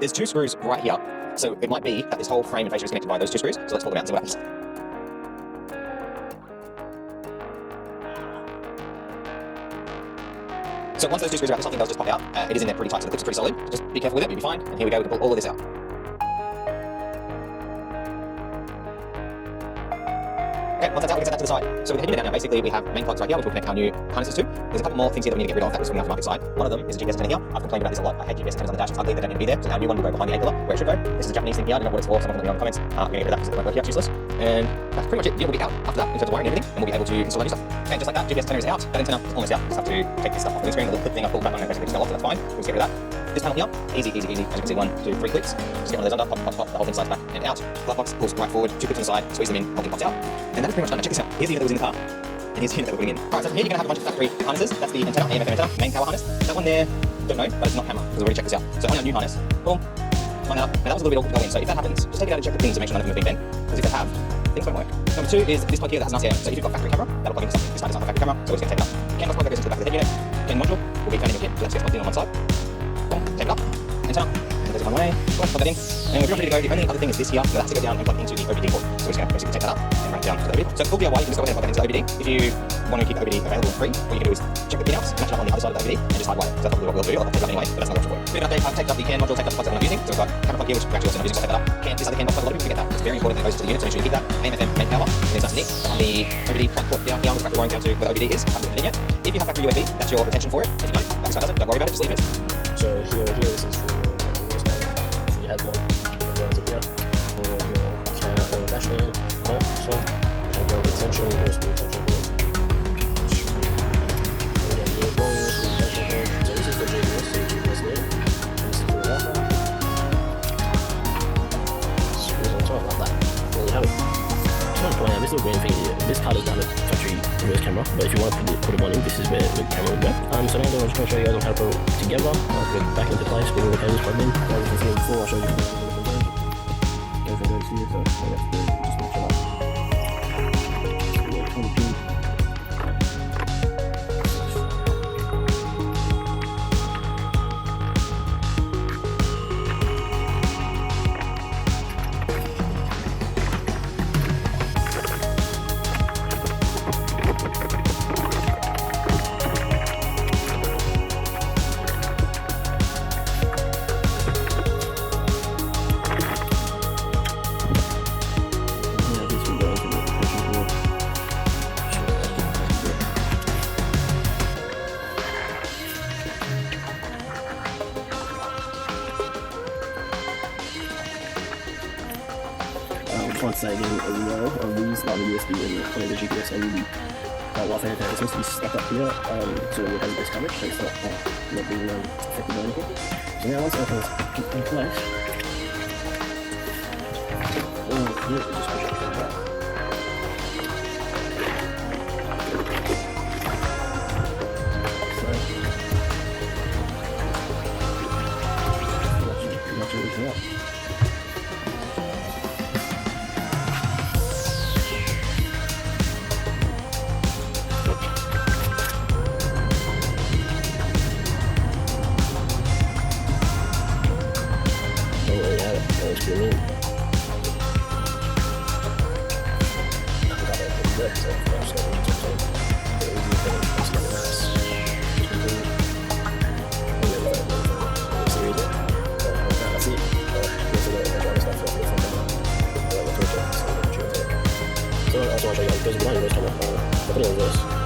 There's two screws right here, so it might be that this whole frame and fascia is connected by those two screws. So let's pull them out and see what happens. So once those two screws are out, something does just pop out. It is in there pretty tight, so the clip's pretty solid. Just be careful with it, you'll be fine. And here we go, we can pull all of this out. Okay, once that's out, we can set that to the side. So with the head unit now, basically we have main plugs right here, which we'll connect our new harnesses to. There's a couple more things here that we need to get rid of that we're swinging off the market side. One of them is a GPS antenna here. I've complained about this a lot. I hate GPS antennas on the dash, it's ugly, they don't need to be there. So our new one will go behind the A-pillar, where it should go. This is a Japanese thing here, I don't know what it's for, someone let me know in the comments. I'm going to get rid of that because it won't work here, it's useless. And that's pretty much it. The unit will be out after that in terms of wiring and everything, and we'll be able to install our new stuff. Okay, just like that, GPS antenna is out, that antenna is almost out. Just have to take this stuff off the screen, the little clip thing I pulled back on and basically just fell off, so that's fine. We'll just get rid of that. This panel here, easy, easy, easy. As you can see, 1, 2, 3 clicks. Just get one of those under, pop, pop, pop, the whole thing slides back and out. Glove box pulls right forward, 2 clicks on the side, squeeze them in, whole thing pops out. And that is pretty much done. Now check this out. Here's the unit that was in the car, and here's the unit that we're putting in. Alright, so from here you're going to have a bunch of factory harnesses. That's the antenna, AM/FM antenna, main power harness. That one there, don't know, but it's not camera, because we've already checked this out. So on our new harness, boom, line that up, and that was a little bit awkward to go in. So if that happens, just take it out and check the pins to make sure none of them have been bent, because if they have, things won't work. Number 2 is this plug here that has an RCA. So if you've got factory camera, that'll plug into something. This one is not a factory camera, so we're just going to take it up. CANBUS plug that goes into the back of the head unit. Pin module will be found in your kit, so that just gets plugged in on one side. Boom, take it up, antenna, and there's it one way, plug that in, and we're ready to go. The only other thing is this here, so that's to go down and plug into the OBD port. So we're just going to basically take that up and run it down to the OBD. So it's full DIY, you can just go ahead and plug that into the OBD. If you want to keep the OBD available and free, what you can do is check the pinouts, match it up on the other side of the OBD, and just hardwire it. So that's probably what we'll do. I'll take it up anyway, but that's not an option for you. Bit of an update, I've taped up the CAN module, taped up the plugs that I'm not using. So we've got camera plug here, which we're actually also not using, so I'll take that up. This other CAN plug, a lot of people forget that. It's very important that it goes to the unit, so make sure you keep that. AM/FM main power, and it's underneath on the OBD plug port down here, with factory wiring down to where the OBD is. I haven't put it in yet. If you have factory USB, that's your retention for it. If you don't, that's what does it. Don't worry about it, just leave it. So here, this is for you had one here for your dash line. So and your retention goes to retention board. Again, you're going with the retention board. So this is the GPS, so GPS there. This is the router. Screws on top like that. There you have it. Just want to point out this little green thing here. This card is down the factory reverse camera, but if you want to put it one in, this is where the camera would go. So now I'm just going to show you guys on how to put it together. I'll put it back into place with all the cables plugged in. As you can see before, I'll show you everything goes here, so all you have to do is just match it up. Once I get a row of these, like the USB and the GPS and the Wi-Fi antenna, it's supposed to be stuck up here, so it has this coverage, so it's not being affected by anything. So now once everything's in place, here it just push it to the back. So match everything up. So I'll show you guys, because behind this camera, I'll put it in reverse.